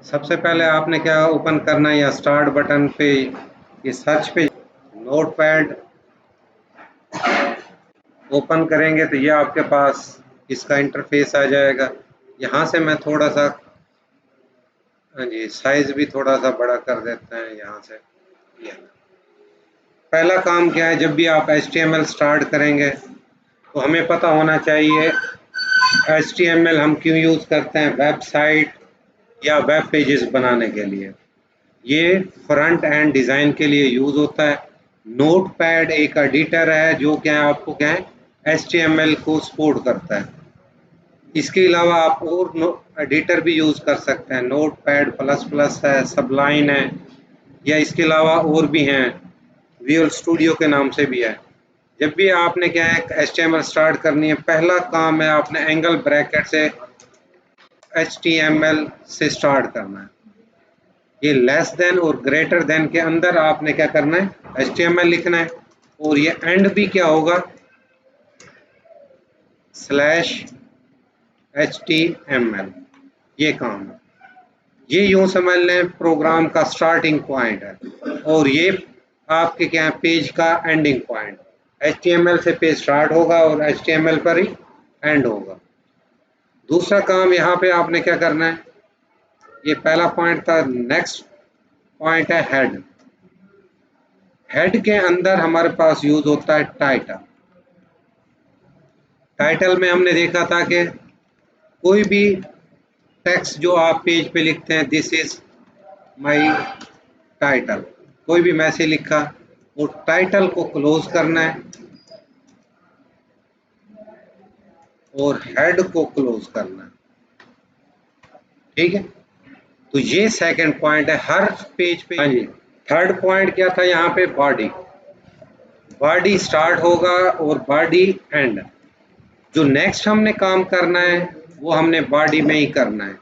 सबसे पहले आपने क्या ओपन करना है, या स्टार्ट बटन पे ये सर्च पे नोटपैड ओपन करेंगे तो ये आपके पास इसका इंटरफेस आ जाएगा। यहाँ से मैं थोड़ा सा, हाँ जी, साइज भी थोड़ा सा बड़ा कर देते हैं यहाँ से। ये पहला काम क्या है, जब भी आप HTML स्टार्ट करेंगे तो हमें पता होना चाहिए HTML हम क्यों यूज़ करते हैं वेबसाइट या वेब पेजेस बनाने के लिए। ये फ्रंट एंड डिज़ाइन के लिए यूज़ होता है। नोटपैड एक एडिटर है जो क्या है, आपको क्या है, HTML को सपोर्ट करता है। इसके अलावा आप और एडिटर भी यूज़ कर सकते हैं, नोटपैड प्लस प्लस है, सबलाइन है, या इसके अलावा और भी हैं, विजुअल स्टूडियो के नाम से भी है। जब भी आपने क्या है HTML स्टार्ट करनी है, पहला काम है आपने एंगल ब्रैकेट से HTML से स्टार्ट करना है। ये लेस देन और ग्रेटर देन के अंदर आपने क्या करना है, HTML लिखना है। और ये एंड भी क्या होगा, /HTML। ये काम है, ये यूं समझ लें प्रोग्राम का स्टार्टिंग पॉइंट है, और ये आपके क्या है पेज का एंडिंग पॉइंट। HTML से पेज स्टार्ट होगा और HTML पर ही एंड होगा। दूसरा काम यहाँ पे आपने क्या करना है, ये पहला पॉइंट था, नेक्स्ट पॉइंट है हेड। हेड के अंदर हमारे पास यूज होता है टाइटल। टाइटल में हमने देखा था कि कोई भी टेक्स्ट जो आप पेज पे लिखते हैं, दिस इज माय टाइटल, कोई भी मैसेज लिखा, और टाइटल को क्लोज करना है और हेड को क्लोज करना है। ठीक है, तो ये सेकंड पॉइंट है हर पेज पे। हाँ जी, थर्ड पॉइंट क्या था यहाँ पे, बॉडी। बॉडी स्टार्ट होगा और बॉडी एंड। जो नेक्स्ट हमने काम करना है वो हमने बॉडी में ही करना है।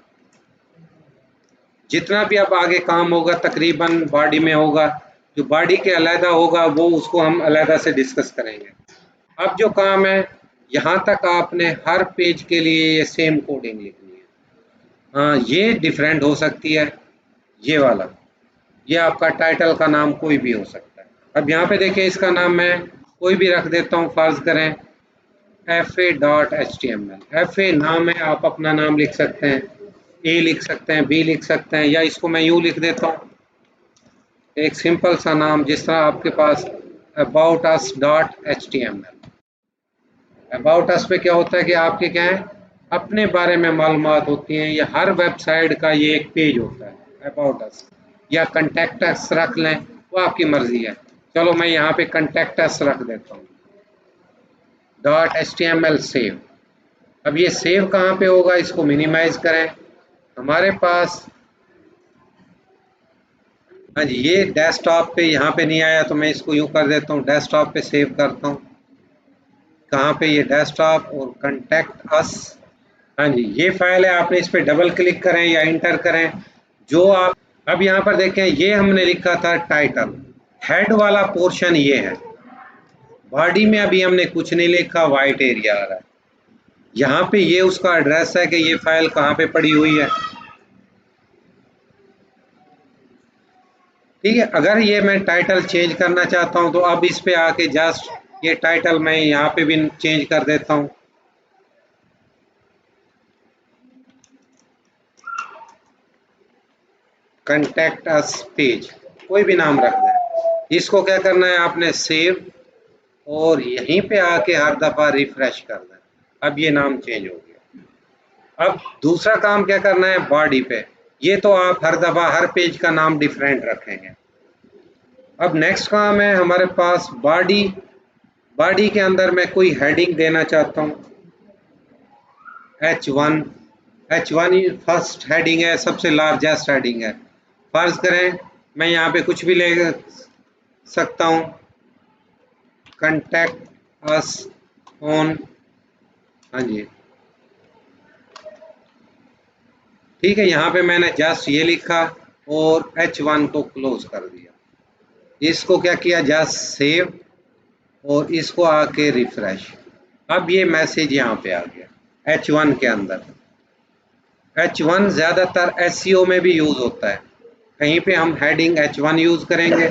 जितना भी अब आगे काम होगा तकरीबन बॉडी में होगा। जो बॉडी के अलहदा होगा वो उसको हम अलहदा से डिस्कस करेंगे। अब जो काम है, यहाँ तक आपने हर पेज के लिए ये सेम कोडिंग लिखनी है। हाँ, ये डिफरेंट हो सकती है, ये वाला, ये आपका टाइटल का नाम कोई भी हो सकता है। अब यहाँ पे देखिए, इसका नाम मैं कोई भी रख देता हूँ, फर्ज करें fa.html। fa नाम है, आप अपना नाम लिख सकते हैं, a लिख सकते हैं, b लिख सकते हैं, या इसको मैं यूँ लिख देता हूँ, एक सिंपल सा नाम, जिस तरह आपके पास aboutus.html। अबाउट अस पे क्या होता है कि आपके क्या है, अपने बारे में मालूमात होती हैं। ये हर वेबसाइट का ये एक पेज होता है अबाउट अस, या कंटेक्ट अस रख लें, वो आपकी मर्जी है। चलो मैं यहाँ पे कंटेक्ट अस रख देता हूँ, .html सेव। अब ये सेव कहाँ पे होगा, इसको मिनिमाइज करें, हमारे पास, हाँ जी, ये डेस्कटॉप पे यहाँ पे नहीं आया तो मैं इसको यूँ कर देता हूँ, डेस्कटॉप पे सेव करता हूँ। कहाँ पे, ये डेस्कटॉप और कंटेक्ट अस। हाँ जी, ये फाइल है, आपने इस पे डबल क्लिक करें या इंटर करें जो आप। अब यहाँ पर देखें, ये हमने लिखा था टाइटल, हेड वाला पोर्शन ये है। बॉडी में अभी हमने कुछ नहीं लिखा, वाइट एरिया आ रहा है। यहाँ पे ये उसका एड्रेस है कि ये फाइल कहाँ पे पड़ी हुई है। ठीक है, अगर ये मैं टाइटल चेंज करना चाहता हूँ तो अब इस पे आके जस्ट ये टाइटल मैं यहाँ पे भी चेंज कर देता हूँ। कंटेक्ट अस पेज, कोई भी नाम रख दें। इसको क्या करना है आपने, सेव, और यहीं पे आके हर दफा रिफ्रेश कर दें। अब ये नाम चेंज हो गया। अब दूसरा काम क्या करना है, बॉडी पे, ये तो आप हर दफा हर पेज का नाम डिफरेंट रखेंगे। अब नेक्स्ट काम है हमारे पास बॉडी। बॉडी के अंदर मैं कोई हेडिंग देना चाहता हूँ, H1। H1 फर्स्ट हेडिंग है, सबसे लार्जेस्ट हेडिंग है। फर्ज करें मैं यहाँ पे कुछ भी ले सकता हूँ, कंटेक्ट अस ऑन, हाँ जी, ठीक है, यहाँ पे मैंने जस्ट ये लिखा और H1 को क्लोज कर दिया। इसको क्या किया, जस्ट सेव, और इसको आके रिफ्रेश। अब ये मैसेज यहाँ पे आ गया H1 के अंदर। H1 ज़्यादातर SEO में भी यूज़ होता है। कहीं पे हम हेडिंग H1 यूज़ करेंगे,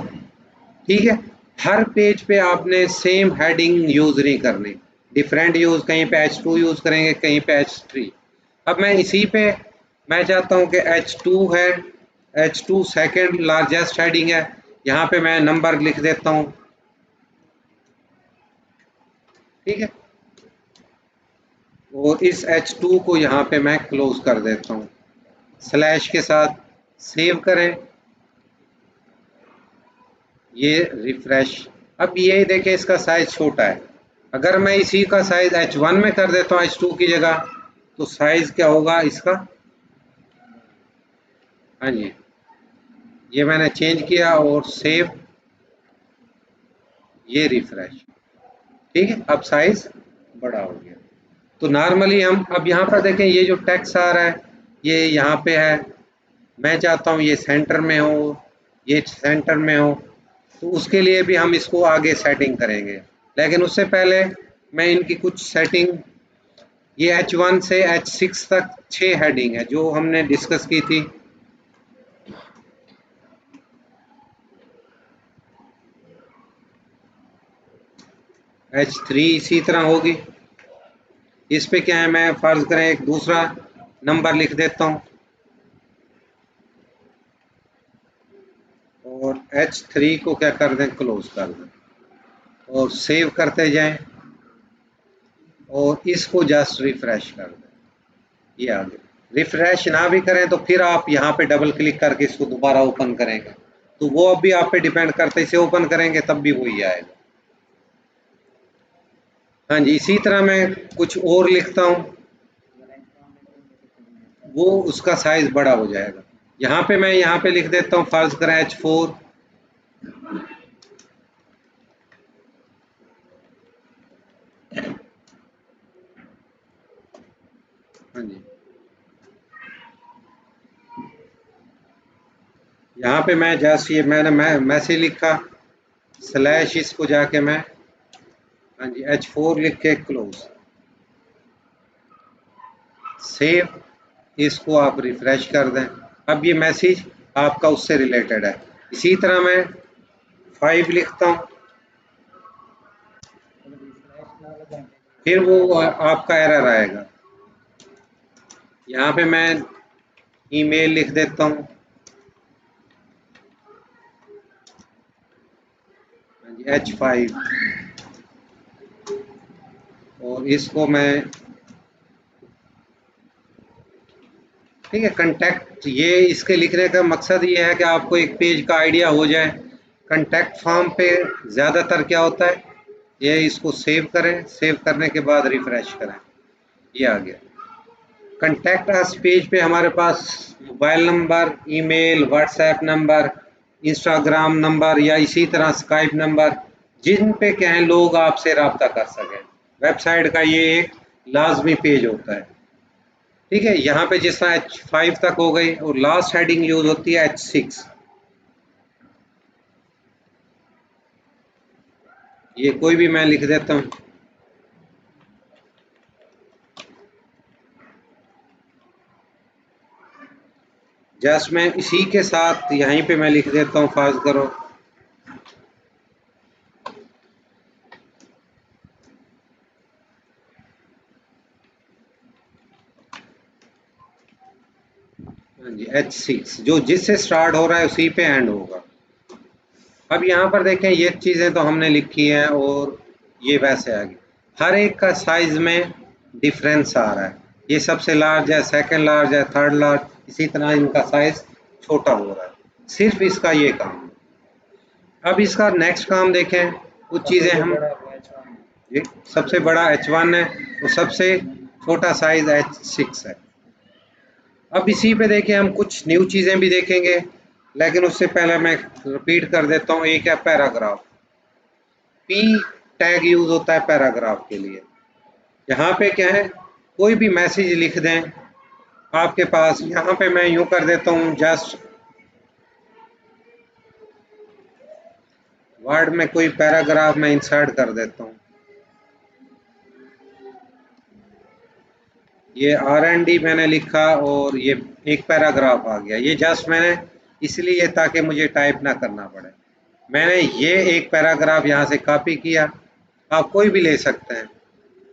ठीक है। हर पेज पे आपने सेम हेडिंग यूज़ नहीं करनी, डिफरेंट यूज़, कहीं पे H2 यूज़ करेंगे, कहीं पे H3। अब मैं इसी पे मैं चाहता हूँ कि H2 है, H2 सेकेंड लार्जेस्ट हेडिंग है, यहाँ पे मैं नंबर लिख देता हूँ, ठीक है। और इस H2 को यहाँ पे मैं क्लोज कर देता हूँ स्लैश के साथ। सेव करें, ये रिफ्रेश। अब ये देखें इसका साइज छोटा है, अगर मैं इसी का साइज H1 में कर देता हूँ H2 की जगह, तो साइज क्या होगा इसका। हाँ जी, ये मैंने चेंज किया और सेव, ये रिफ्रेश, ठीक है। अब साइज बड़ा हो गया। तो नॉर्मली हम अब यहाँ पर देखें, ये जो टेक्स्ट आ रहा है ये यहाँ पे है, मैं चाहता हूँ ये सेंटर में हो, ये सेंटर में हो, तो उसके लिए भी हम इसको आगे सेटिंग करेंगे। लेकिन उससे पहले मैं इनकी कुछ सेटिंग, ये H1 से H6 तक 6 हेडिंग है जो हमने डिस्कस की थी। H3 इसी तरह होगी। इस पे क्या है, मैं फर्ज करें एक दूसरा नंबर लिख देता हूँ और H3 को क्या कर दें, क्लोज कर दें और सेव करते जाएं और इसको जस्ट रिफ्रेश कर दें। ये आ गया। रिफ्रेश ना भी करें तो फिर आप यहाँ पे डबल क्लिक करके इसको दोबारा ओपन करेंगे, तो वो अब भी आप पे डिपेंड करता है, इसे ओपन करेंगे तब भी वही आएगा। हाँ जी, इसी तरह मैं कुछ और लिखता हूँ, वो उसका साइज बड़ा हो जाएगा। यहाँ पे मैं यहाँ पे लिख देता हूँ, फर्ज करें H4, हाँ जी, यहाँ पे मैं जस्ट ये मैंने मैसेज लिखा स्लैश, इसको जाके मैं, हाँ जी, H4 लिख के क्लोज, सेव, इसको आप रिफ्रेश कर दें। अब ये मैसेज आपका उससे रिलेटेड है। इसी तरह मैं 5 लिखता हूँ, फिर वो आपका एरर आएगा। यहाँ पे मैं ईमेल लिख देता हूँ, H5, और इसको मैं, ठीक है, कंटेक्ट, ये इसके लिखने का मकसद ये है कि आपको एक पेज का आइडिया हो जाए। कंटेक्ट फॉर्म पे ज़्यादातर क्या होता है, ये इसको सेव करें, सेव करने के बाद रिफ्रेश करें, ये आ गया। कंटेक्ट अस पेज पे हमारे पास mobile number, email, WhatsApp number, Instagram number या इसी तरह स्काइप नंबर, जिन पे क्या है लोग आपसे रब्ता कर सकें। वेबसाइट का ये एक लाजमी पेज होता है, ठीक है। यहाँ पे जिस तरह H5 तक हो गई और लास्ट हेडिंग यूज होती है H6। ये कोई भी मैं लिख देता हूँ, जस्ट मैं इसी के साथ यहीं पे मैं लिख देता हूँ, फर्ज करो हाँ जी H6, जो जिससे स्टार्ट हो रहा है उसी पे एंड होगा। अब यहाँ पर देखें, ये चीज़ें तो हमने लिखी हैं और ये वैसे आ गई। हर एक का साइज में डिफरेंस आ रहा है, ये सबसे लार्ज है, सेकंड लार्ज है, थर्ड लार्ज, इसी तरह इनका साइज छोटा हो रहा है। सिर्फ इसका ये काम है। अब इसका नेक्स्ट काम देखें, कुछ चीज़ें हम, ये सबसे बड़ा H1 है और सबसे छोटा साइज H6 है। अब इसी पे देखें, हम कुछ न्यू चीज़ें भी देखेंगे, लेकिन उससे पहले मैं रिपीट कर देता हूँ। एक है पैराग्राफ, पी टैग यूज होता है पैराग्राफ के लिए। यहाँ पे क्या है, कोई भी मैसेज लिख दें आपके पास, यहाँ पे मैं यूं कर देता हूँ, जस्ट वर्ड में कोई पैराग्राफ मैं इंसर्ट कर देता हूँ। ये R&D मैंने लिखा और ये एक पैराग्राफ आ गया। ये जस्ट मैंने इसलिए ताकि मुझे टाइप ना करना पड़े। मैंने ये एक पैराग्राफ यहाँ से कॉपी किया, आप कोई भी ले सकते हैं।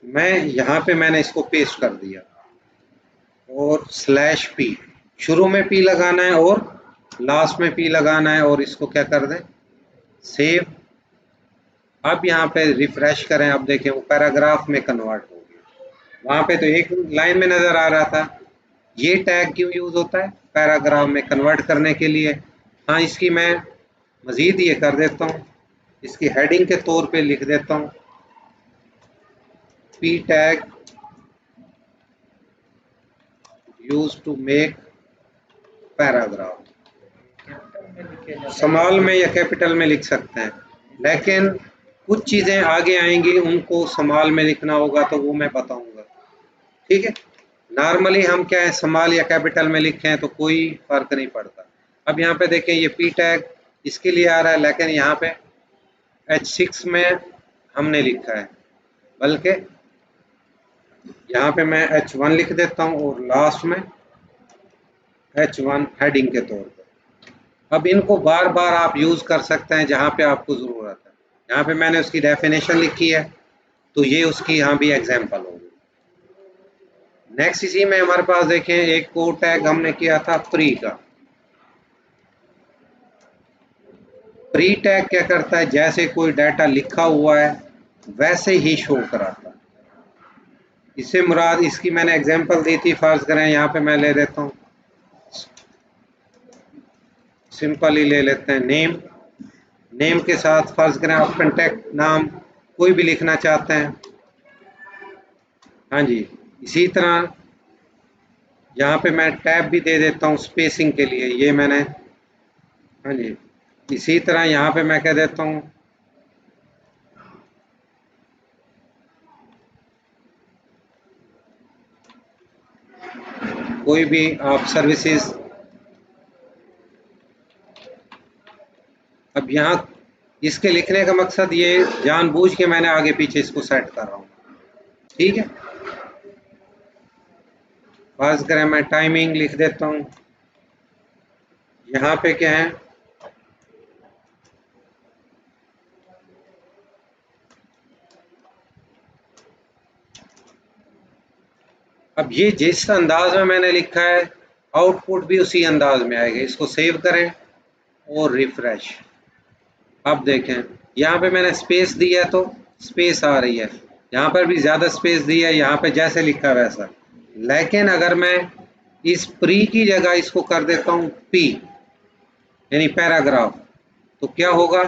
मैं यहाँ पे मैंने इसको पेस्ट कर दिया और /p, शुरू में p लगाना है और लास्ट में p लगाना है और इसको क्या कर दें, सेव। अब यहाँ पे रिफ्रेश करें, अब देखें वो पैराग्राफ में कन्वर्ट हो गया। वहाँ पे तो एक लाइन में नजर आ रहा था। ये टैग क्यों यूज होता है, पैराग्राफ में कन्वर्ट करने के लिए। हाँ, इसकी मैं मजीद ये कर देता हूँ, इसकी हेडिंग के तौर पे लिख देता हूँ p tag use to make paragraph. Small में या कैपिटल में लिख सकते हैं, लेकिन कुछ चीजें आगे आएंगी उनको स्मॉल में लिखना होगा तो वो मैं बताऊंगा। ठीक है, नॉर्मली हम क्या है स्मॉल या कैपिटल में लिखें तो कोई फर्क नहीं पड़ता। अब यहाँ पे देखें ये p टैग इसके लिए आ रहा है, लेकिन यहाँ पे H6 में हमने लिखा है, बल्कि यहाँ पे मैं H1 लिख देता हूँ और लास्ट में H1 हेडिंग के तौर पर। अब इनको बार बार आप यूज कर सकते हैं जहाँ पे आपको जरूरत है। यहाँ पे मैंने उसकी डेफिनेशन लिखी है तो ये उसकी यहाँ भी एग्जाम्पल होगी। नेक्स्ट इसी में हमारे पास देखें एक कोड टैग हमने किया था प्री का। प्री टैग क्या करता है, जैसे कोई डाटा लिखा हुआ है वैसे ही शो कराता है। इससे मुराद, इसकी मैंने एग्जाम्पल दी थी, फर्ज करें यहाँ पे मैं ले लेता हूँ, सिंपल ही ले लेते हैं नेम। नेम के साथ फर्ज करें आप कॉन्टैक्ट नाम कोई भी लिखना चाहते हैं। हाँ जी, इसी तरह यहाँ पे मैं टैब भी दे देता हूँ स्पेसिंग के लिए, ये मैंने, हाँ जी, इसी तरह यहाँ पे मैं कह देता हूँ कोई भी आप सर्विसेज। अब यहाँ इसके लिखने का मकसद ये जानबूझ के मैंने आगे पीछे इसको सेट कर रहा हूँ। ठीक है, फर्ज करें मैं टाइमिंग लिख देता हूँ। यहाँ पे क्या है, अब ये जिस अंदाज में मैंने लिखा है आउटपुट भी उसी अंदाज में आएगा। इसको सेव करें और रिफ्रेश। अब देखें यहाँ पे मैंने स्पेस दिया तो स्पेस आ रही है, यहाँ पर भी ज्यादा स्पेस दी है, यहाँ पे जैसे लिखा है वैसा। लेकिन अगर मैं इस प्री की जगह इसको कर देता हूँ पी यानी पैराग्राफ, तो क्या होगा,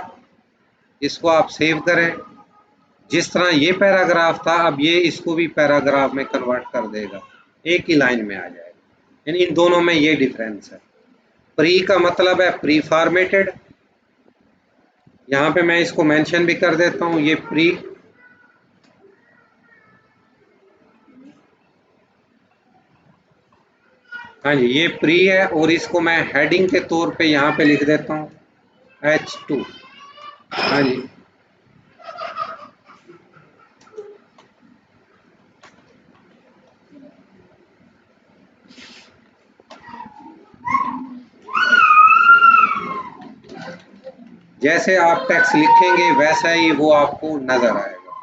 इसको आप सेव करें। जिस तरह ये पैराग्राफ था, अब ये इसको भी पैराग्राफ में कन्वर्ट कर देगा, एक ही लाइन में आ जाएगा। यानी इन दोनों में ये डिफरेंस है। प्री का मतलब है प्री फॉर्मेटेड। यहाँ पे मैं इसको मेंशन भी कर देता हूँ, ये प्री, हाँ जी, ये प्री है और इसको मैं हेडिंग के तौर पे यहाँ पे लिख देता हूँ H2। हाँ जी, जैसे आप टेक्स्ट लिखेंगे वैसा ही वो आपको नजर आएगा।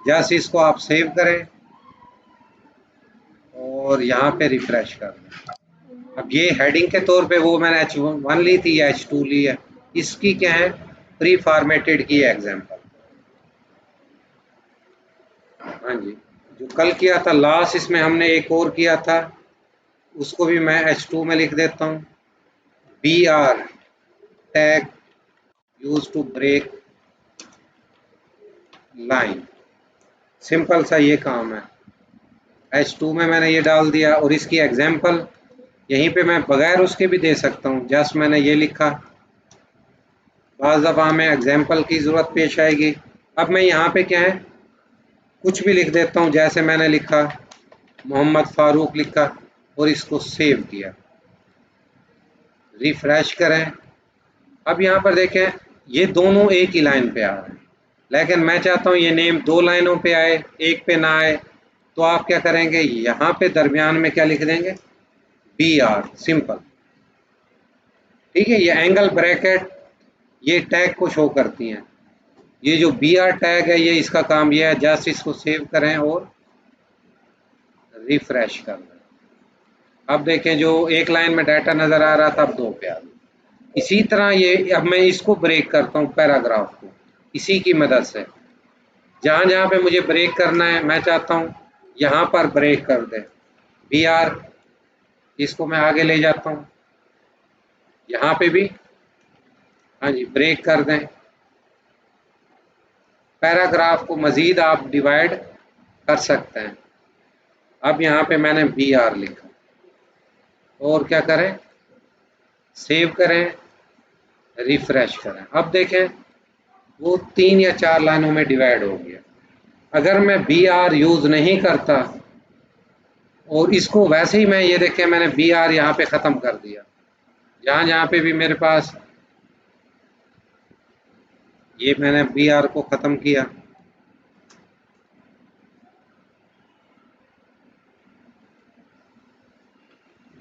जैसे इसको आप सेव करें और यहाँ पे रिफ्रेश कर दें। अब ये हेडिंग के तौर पे वो मैंने H1 ली थी या H2 ली है, इसकी क्या है प्री फॉर्मेटेड की एग्जाम्पल। हाँ जी, जो कल किया था लास्ट, इसमें हमने एक और किया था, उसको भी मैं H2 में लिख देता हूँ। BR tag use to break line. Simple सा ये काम है। H2 में मैंने ये डाल दिया और इसकी एग्जाम्पल यहीं पे मैं बगैर उसके भी दे सकता हूँ। जस्ट मैंने ये लिखा, बाज़ दफ़ा हमें एग्जाम्पल की ज़रूरत पेश आएगी। अब मैं यहाँ पे क्या है कुछ भी लिख देता हूँ, जैसे मैंने लिखा मोहम्मद फारूक लिखा और इसको सेव किया, रिफ्रेश करें। अब यहाँ पर देखें ये दोनों एक ही लाइन पे आ रहे हैं, लेकिन मैं चाहता हूँ ये नेम दो लाइनों पे आए, एक पे ना आए। तो आप क्या करेंगे, यहाँ पे दरमियान में क्या लिख देंगे, बी आर, सिंपल। ठीक है, ये एंगल ब्रैकेट ये टैग को शो करती हैं। ये जो बी आर टैग है, ये इसका काम ये है, जस्ट इसको सेव करें और रिफ्रेश कर दें। अब देखें, जो एक लाइन में डाटा नजर आ रहा था, अब दो पे आ गया। इसी तरह ये, अब मैं इसको ब्रेक करता हूँ पैराग्राफ को, इसी की मदद से। जहां जहां पे मुझे ब्रेक करना है, मैं चाहता हूँ यहाँ पर ब्रेक कर दे, बी आर, इसको मैं आगे ले जाता हूँ, यहाँ पे भी हाँ जी ब्रेक कर दें। पैराग्राफ को मजीद आप डिवाइड कर सकते हैं। अब यहाँ पे मैंने बी आर लिखा और क्या करें, सेव करें, रिफ्रेश करें। अब देखें वो 3 या 4 लाइनों में डिवाइड हो गया। अगर मैं बी आर यूज नहीं करता और इसको वैसे ही, मैं ये देखें मैंने बी आर यहाँ पे खत्म कर दिया, जहां जहां पे भी मेरे पास, ये मैंने बी आर को खत्म किया,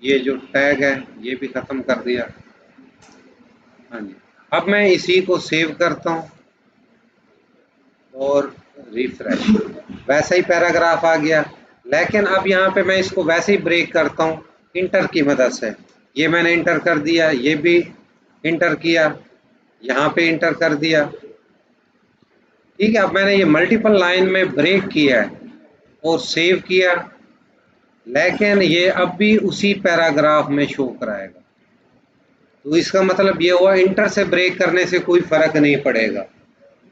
ये जो टैग है ये भी खत्म कर दिया। हाँ जी, अब मैं इसी को सेव करता हूँ और रिफ्रेश, वैसा ही पैराग्राफ आ गया। लेकिन अब यहाँ पे मैं इसको वैसे ही ब्रेक करता हूँ इंटर की मदद से। ये मैंने इंटर कर दिया, ये भी इंटर किया, यहाँ पे इंटर कर दिया। ठीक है, अब मैंने ये मल्टीपल लाइन में ब्रेक किया है और सेव किया, लेकिन ये अब भी उसी पैराग्राफ में शो कराएगा। तो इसका मतलब ये हुआ, इंटर से ब्रेक करने से कोई फर्क नहीं पड़ेगा।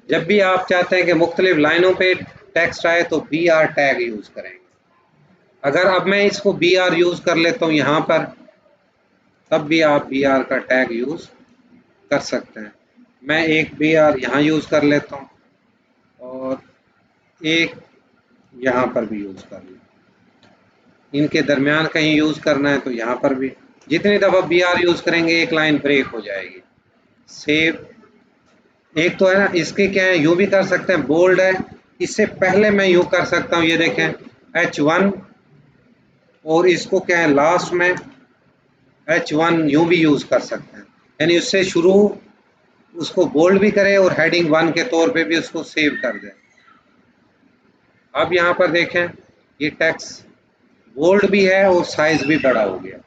जब भी आप चाहते हैं कि मुख्तलिफ लाइनों पे टेक्स्ट आए तो बी आर टैग यूज करेंगे। अगर अब मैं इसको बी आर यूज कर लेता हूँ यहाँ पर, तब भी आप बी आर का टैग यूज कर सकते हैं। मैं एक बी आर यहाँ यूज कर लेता हूँ और एक यहाँ पर भी यूज कर लेता हूँ। इनके दरमियान कहीं यूज करना है तो यहाँ पर भी, जितनी दफा बी आर यूज करेंगे एक लाइन ब्रेक हो जाएगी। सेव, एक तो है ना, इसके क्या है, यूं भी कर सकते हैं, बोल्ड है, इससे पहले मैं यूं कर सकता हूं, ये देखें H1, और इसको क्या है लास्ट में H1 यूं भी यूज कर सकते हैं, यानी उससे शुरू उसको बोल्ड भी करें और हेडिंग 1 के तौर पे भी उसको सेव कर दें। अब यहाँ पर देखें, ये टेक्स्ट बोल्ड भी है और साइज भी बड़ा हो गया।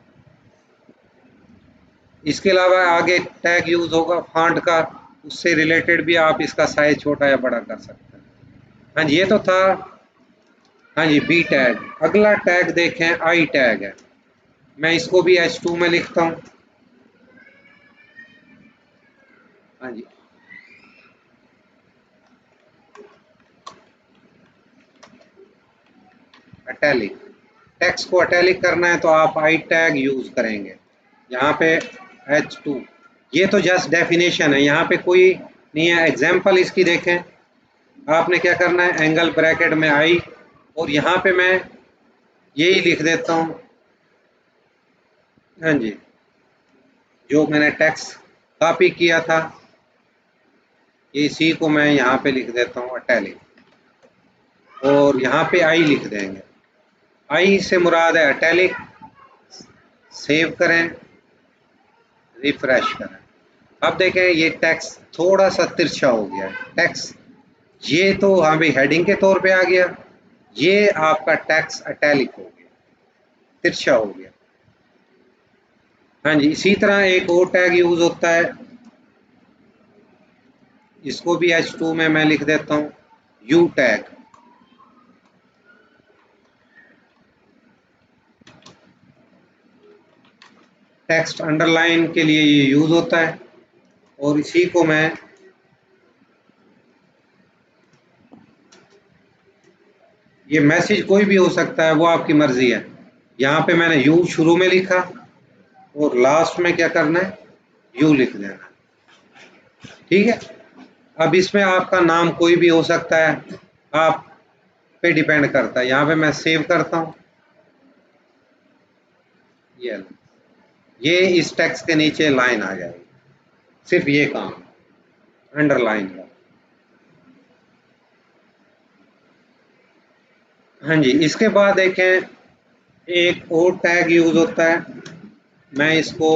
इसके अलावा आगे टैग यूज होगा फॉन्ट का, उससे रिलेटेड भी आप इसका साइज छोटा या बड़ा कर सकते हैं। हाँ जी, ये तो था। हाँ जी, बी टैग। अगला टैग देखें, आई टैग है। मैं इसको भी H2 में लिखता हूँ। हाँ जी, अटैलिक, टेक्स्ट को अटैलिक करना है तो आप आई टैग यूज करेंगे। यहाँ पे H2, ये तो जस्ट डेफिनेशन है, यहाँ पे कोई नहीं है। एग्जाम्पल इसकी देखें, आपने क्या करना है, एंगल ब्रैकेट में आई और यहाँ पे मैं यही लिख देता हूँ। हाँ जी, जो मैंने टेक्स्ट कॉपी किया था, इसी को मैं यहाँ पे लिख देता हूँ अटैलिक, और यहाँ पे आई लिख देंगे। आई से मुराद है अटैलिक। सेव करें, रिफ्रेश करें। अब देखें ये टेक्स्ट थोड़ा सा तिरछा हो गया है। टेक्स्ट ये तो हाँ भाई हेडिंग के तौर पे आ गया, ये आपका टेक्स्ट अटैलिक हो गया, तिरछा हो गया। हाँ जी, इसी तरह एक और टैग यूज होता है, इसको भी H2 में मैं लिख देता हूँ, यू टैग। टेक्स्ट अंडरलाइन के लिए ये यूज होता है, और इसी को मैं ये मैसेज कोई भी हो सकता है, वो आपकी मर्जी है। यहाँ पे मैंने यू शुरू में लिखा और लास्ट में क्या करना है, यू लिख देना। ठीक है, अब इसमें आपका नाम कोई भी हो सकता है, आप पे डिपेंड करता है। यहाँ पे मैं सेव करता हूँ, ये इस टेक्स्ट के नीचे लाइन आ जाएगी, सिर्फ ये काम अंडरलाइन का। हाँ जी, इसके बाद देखें एक और टैग यूज होता है। मैं इसको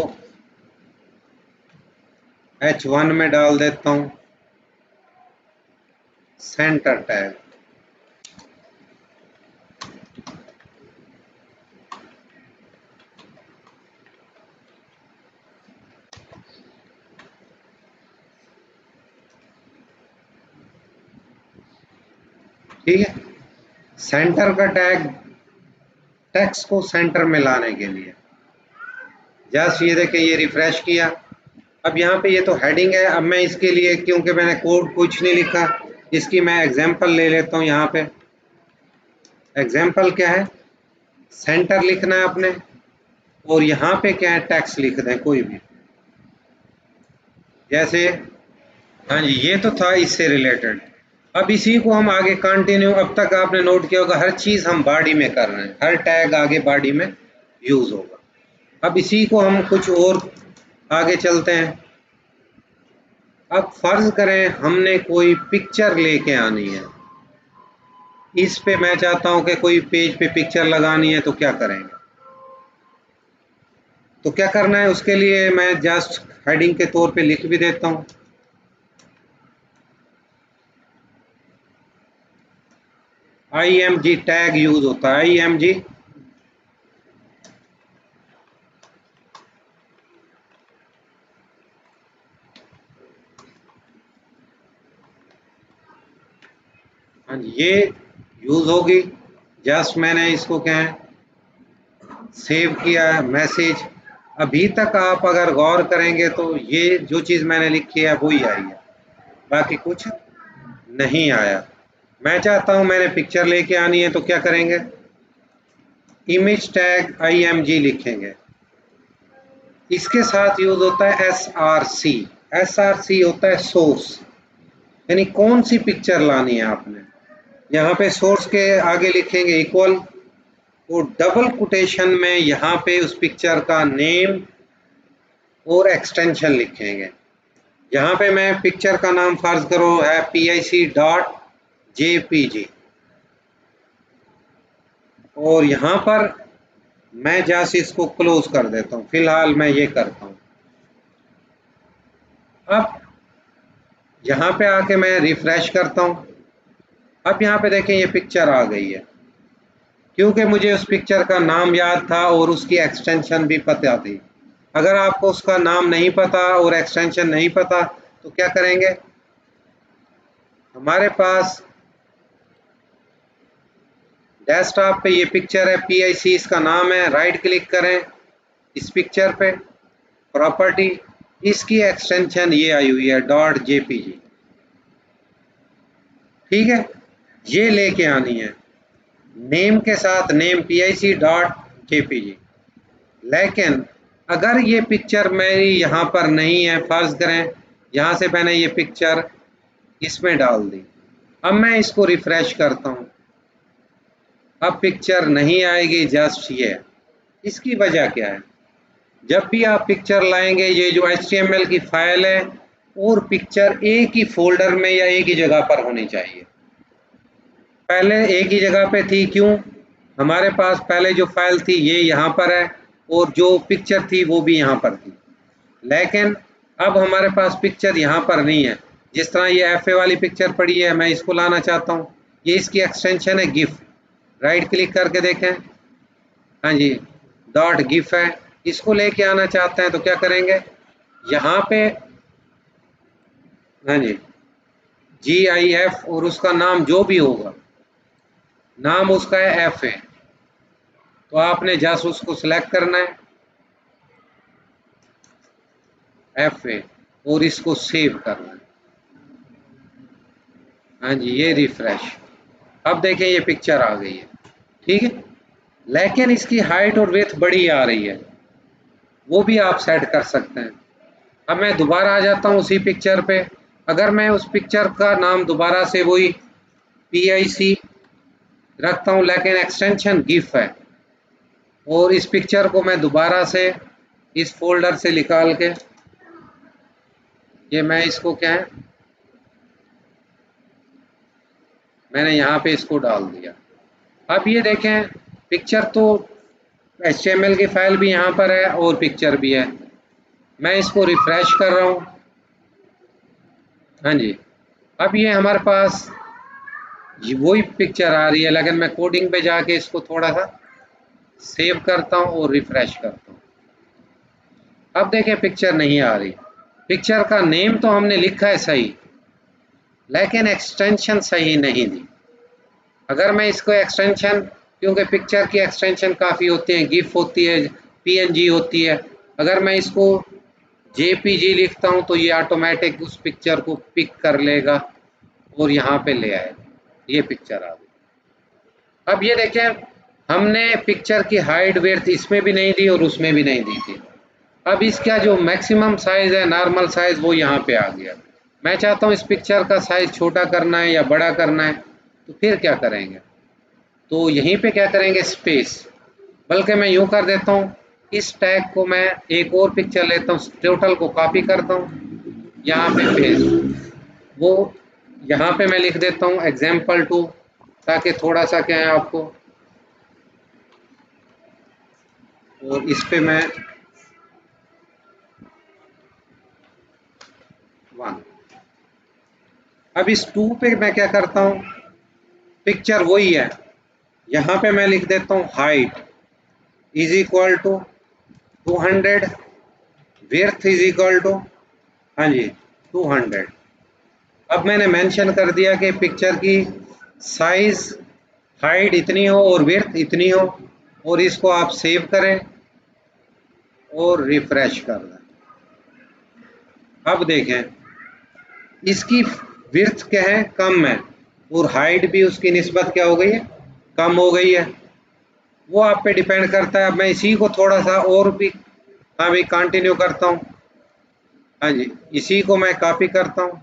H1 में डाल देता हूँ, सेंटर टैग। ठीक है, सेंटर का टैग टेक्स्ट को सेंटर में लाने के लिए। जस्ट ये देखें, ये रिफ्रेश किया। अब यहाँ पे ये तो हेडिंग है। अब मैं इसके लिए, क्योंकि मैंने कोड कुछ नहीं लिखा, इसकी मैं एग्जांपल ले लेता हूँ। यहाँ पे एग्जांपल क्या है, सेंटर लिखना है आपने, और यहाँ पे क्या है, टेक्स्ट लिख दें कोई भी, जैसे हाँ जी, ये तो था इससे रिलेटेड। अब इसी को हम आगे कंटिन्यू, अब तक आपने नोट किया होगा हर चीज हम बॉडी में कर रहे हैं, हर टैग आगे बॉडी में यूज होगा। अब इसी को हम कुछ और आगे चलते हैं। अब फर्ज करें हमने कोई पिक्चर लेके आनी है, इस पे मैं चाहता हूं कि कोई पेज पे पिक्चर लगानी है, तो क्या करेंगे? तो क्या करना है, उसके लिए मैं जस्ट हेडिंग के तौर पे लिख भी देता हूं, IMG टैग यूज होता है, IMG। हाँ जी, ये यूज होगी। जस्ट मैंने इसको क्या है, सेव किया है मैसेज। अभी तक आप अगर गौर करेंगे तो ये जो चीज मैंने लिखी है वही आई है, बाकी कुछ नहीं आया। मैं चाहता हूं मैंने पिक्चर लेके आनी है, तो क्या करेंगे, इमेज टैग IMG लिखेंगे। इसके साथ यूज होता है SRC। SRC होता है सोर्स, यानी कौन सी पिक्चर लानी है आपने। यहाँ पे सोर्स के आगे लिखेंगे इक्वल, और डबल कोटेशन में यहाँ पे उस पिक्चर का नेम और एक्सटेंशन लिखेंगे। यहाँ पे मैं पिक्चर का नाम फर्ज करो है PIC.JPG, और यहाँ पर मैं जैसे इसको क्लोज कर देता हूँ। फिलहाल मैं ये करता हूँ। अब यहाँ पे आके मैं रिफ्रेश करता हूँ। अब यहाँ पे देखें ये पिक्चर आ गई है, क्योंकि मुझे उस पिक्चर का नाम याद था और उसकी एक्सटेंशन भी पता थी। अगर आपको उसका नाम नहीं पता और एक्सटेंशन नहीं पता, तो क्या करेंगे, हमारे पास डेस्कटॉप पे ये पिक्चर है, PIC इसका नाम है। राइट क्लिक करें इस पिक्चर पे, प्रॉपर्टी, इसकी एक्सटेंशन ये आई हुई है .jpg। ठीक है, ये लेके आनी है नेम के साथ, नेम PIC.jpg। लेकिन अगर ये पिक्चर मेरी यहाँ पर नहीं है, फर्ज करें यहाँ से मैंने ये पिक्चर इसमें डाल दी। अब मैं इसको रिफ्रेश करता हूँ, अब पिक्चर नहीं आएगी, जस्ट ये। इसकी वजह क्या है, जब भी आप पिक्चर लाएंगे, ये जो HTML की फाइल है और पिक्चर एक ही फोल्डर में या एक ही जगह पर होनी चाहिए। पहले एक ही जगह पे थी, क्यों, हमारे पास पहले जो फाइल थी ये यहाँ पर है, और जो पिक्चर थी वो भी यहाँ पर थी। लेकिन अब हमारे पास पिक्चर यहाँ पर नहीं है। जिस तरह ये FA वाली पिक्चर पड़ी है, मैं इसको लाना चाहता हूँ, ये इसकी एक्सटेंशन है गिफ। राइट क्लिक करके देखें, हाँ जी, .gif है। इसको लेके आना चाहते हैं तो क्या करेंगे, यहाँ पे हाँ जी, GIF, और उसका नाम जो भी होगा, नाम उसका है FA, तो आपने जस्ट उसको सिलेक्ट करना है FA, और इसको सेव करना है। हाँ जी, ये रिफ्रेश। अब देखें ये पिक्चर आ गई है। ठीक है, लेकिन इसकी हाइट और विड्थ बड़ी आ रही है, वो भी आप सेट कर सकते हैं। अब मैं दोबारा आ जाता हूँ उसी पिक्चर पे। अगर मैं उस पिक्चर का नाम दोबारा से वही PIC रखता हूँ, लेकिन एक्सटेंशन गिफ है, और इस पिक्चर को मैं दोबारा से इस फोल्डर से निकाल के, ये मैं इसको क्या है, मैंने यहाँ पे इसको डाल दिया। अब ये देखें, पिक्चर तो HTML की फाइल भी यहाँ पर है और पिक्चर भी है। मैं इसको रिफ्रेश कर रहा हूँ। हाँ जी, अब ये हमारे पास वही पिक्चर आ रही है, लेकिन मैं कोडिंग पे जाके इसको थोड़ा सा सेव करता हूँ और रिफ्रेश करता हूँ। अब देखें पिक्चर नहीं आ रही। पिक्चर का नेम तो हमने लिखा है सही, लेकिन एक्सटेंशन सही नहीं दी। अगर मैं इसको एक्सटेंशन, क्योंकि पिक्चर की एक्सटेंशन काफ़ी होती हैं, गिफ होती है, PNG होती है, अगर मैं इसको JPG लिखता हूँ तो ये ऑटोमेटिक उस पिक्चर को पिक कर लेगा और यहाँ पे ले आएगा। ये पिक्चर आ गई। अब ये देखें, हमने पिक्चर की हाइट विड्थ इसमें भी नहीं दी और उसमें भी नहीं दी थी। अब इसका जो मैक्सिमम साइज है, नॉर्मल साइज, वो यहाँ पे आ गया। मैं चाहता हूँ इस पिक्चर का साइज छोटा करना है या बड़ा करना है, तो फिर क्या करेंगे? तो यहीं पे क्या करेंगे, स्पेस। बल्कि मैं यूं कर देता हूँ, इस टैग को मैं एक और पिक्चर लेता हूँ, टोटल को कॉपी करता हूँ, यहाँ पे पेस्ट, वो यहाँ पे मैं लिख देता हूँ example2, ताकि थोड़ा सा क्या है आपको, और इस पे मैं 1। अब इस 2 पे मैं क्या करता हूँ, पिक्चर वही है, यहाँ पे मैं लिख देता हूँ height is equal to 200, width is equal to, हाँ जी, 200। अब मैंने मेंशन कर दिया कि पिक्चर की साइज, हाइट इतनी हो और विड्थ इतनी हो, और इसको आप सेव करें और रिफ्रेश कर दें। अब देखें, इसकी विड्थ क्या है, कम है, और हाइट भी उसकी निस्बत क्या हो गई है, कम हो गई है। वो आप पे डिपेंड करता है। अब मैं इसी को थोड़ा सा और भी, हाँ भाई, कंटिन्यू करता हूँ। हाँ जी, इसी को मैं कॉपी करता हूँ।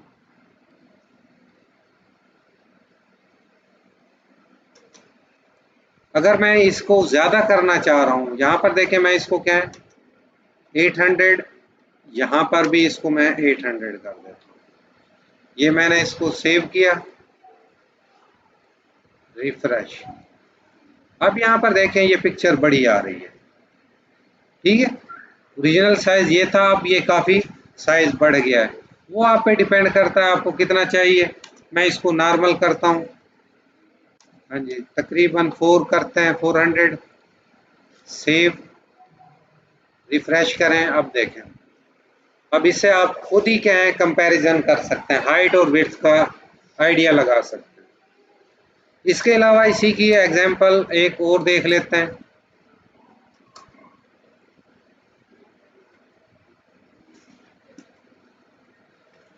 अगर मैं इसको ज़्यादा करना चाह रहा हूँ, यहाँ पर देखें, मैं इसको क्या है 800, यहाँ पर भी इसको मैं 800 कर देता हूँ। ये मैंने इसको सेव किया, रिफ्रेश। अब यहाँ पर देखें, ये पिक्चर बड़ी आ रही है। ठीक है, ओरिजिनल साइज ये था, अब ये काफ़ी साइज बढ़ गया है। वो आप पे डिपेंड करता है आपको कितना चाहिए। मैं इसको नॉर्मल करता हूँ। हाँ जी, तकरीबन 4 करते हैं, 400, सेव, रिफ्रेश करें। अब देखें, अब इससे आप खुद ही क्या है कंपैरिजन कर सकते हैं, हाइट और विड्थ का आइडिया लगा सकते हैं। इसके अलावा इसी की एग्जांपल एक और देख लेते हैं।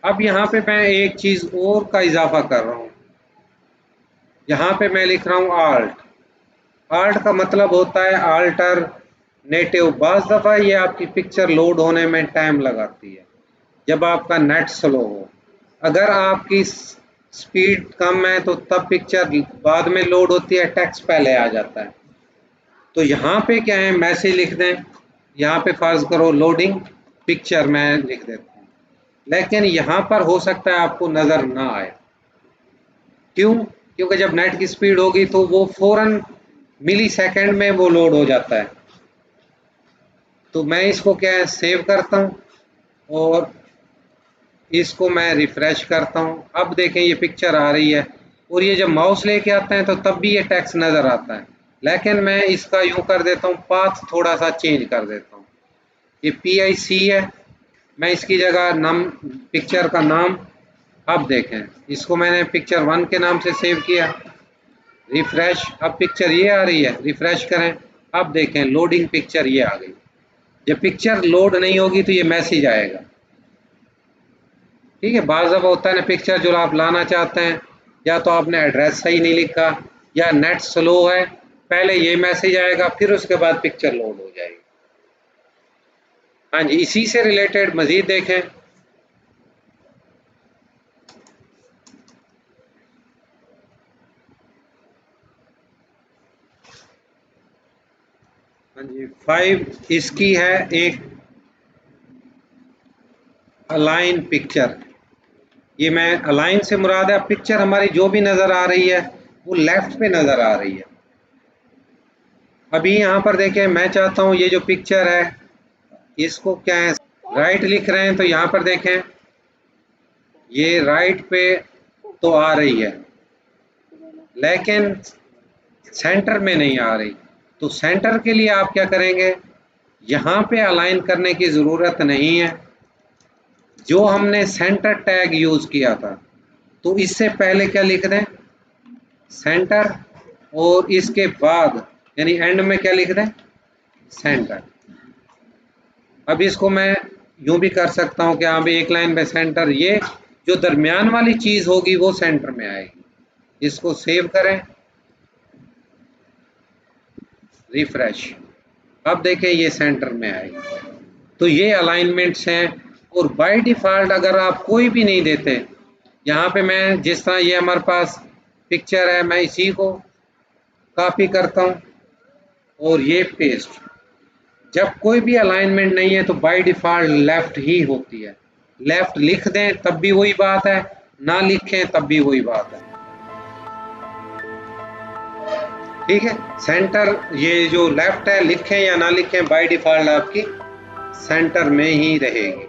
अब यहाँ पे मैं एक चीज़ और का इजाफा कर रहा हूँ। यहाँ पे मैं लिख रहा हूँ आल्ट। आल्ट का मतलब होता है अल्टरनेटिव। बाज़ दफ़ा ये आपकी पिक्चर लोड होने में टाइम लगाती है जब आपका नेट स्लो हो। अगर आपकी स्पीड कम है तो तब पिक्चर बाद में लोड होती है, टेक्स्ट पहले आ जाता है। तो यहाँ पे क्या है, मैसेज लिख दें, यहाँ पे फर्ज करो लोडिंग पिक्चर मैं लिख देता हूँ, लेकिन यहाँ पर हो सकता है आपको नज़र ना आए। क्यों? क्योंकि जब नेट की स्पीड होगी तो वो फौरन मिली सेकेंड में वो लोड हो जाता है। तो मैं इसको क्या है सेव करता हूँ और इसको मैं रिफ्रेश करता हूँ। अब देखें, ये पिक्चर आ रही है, और ये जब माउस लेके आते हैं तो तब भी ये टेक्स्ट नज़र आता है, लेकिन मैं इसका यूँ कर देता हूँ, पाथ थोड़ा सा चेंज कर देता हूँ। ये PIC है, मैं इसकी जगह नाम, पिक्चर का नाम, अब देखें, इसको मैंने पिक्चर 1 के नाम से सेव किया, रिफ्रेश। अब पिक्चर ये आ रही है, रिफ्रेश करें। अब देखें, लोडिंग पिक्चर ये आ गई। जब पिक्चर लोड नहीं होगी तो ये मैसेज आएगा। ठीक है, बाज़ दफ़ा होता है ना, पिक्चर जो आप लाना चाहते हैं, या तो आपने एड्रेस सही नहीं लिखा या नेट स्लो है, पहले ये मैसेज आएगा, फिर उसके बाद पिक्चर लोड हो जाएगी। हाँ जी, इसी से रिलेटेड मज़ीद देखें। हाँ जी, 5 इसकी है एक अलाइन पिक्चर। ये मैं अलाइन से मुराद है, पिक्चर हमारी जो भी नज़र आ रही है वो लेफ्ट पे नज़र आ रही है। अभी यहाँ पर देखें, मैं चाहता हूँ ये जो पिक्चर है इसको क्या है, राइट लिख रहे हैं तो यहाँ पर देखें ये राइट पे तो आ रही है लेकिन सेंटर में नहीं आ रही। तो सेंटर के लिए आप क्या करेंगे, यहाँ पे अलाइन करने की ज़रूरत नहीं है। जो हमने सेंटर टैग यूज़ किया था तो इससे पहले क्या लिख दें, सेंटर, और इसके बाद यानी एंड में क्या लिख दें, सेंटर। अब इसको मैं यूं भी कर सकता हूं कि हाँ भाई एक लाइन पे सेंटर, ये जो दरमियान वाली चीज होगी वो सेंटर में आएगी। इसको सेव करें, रिफ्रेश, अब देखें ये सेंटर में आएगी। तो ये अलाइनमेंट्स हैं। और बाय डिफॉल्ट अगर आप कोई भी नहीं देते, यहाँ पे मैं जिस तरह ये हमारे पास पिक्चर है मैं इसी को कॉपी करता हूँ और ये पेस्ट। जब कोई भी अलाइनमेंट नहीं है तो बाय डिफॉल्ट लेफ्ट ही होती है। लेफ्ट लिख दें तब भी वही बात है, ना लिखें तब भी वही बात है। ठीक है, सेंटर ये जो लेफ्ट है लिखें या ना लिखें बाय डिफॉल्ट आपकी सेंटर में ही रहेगी।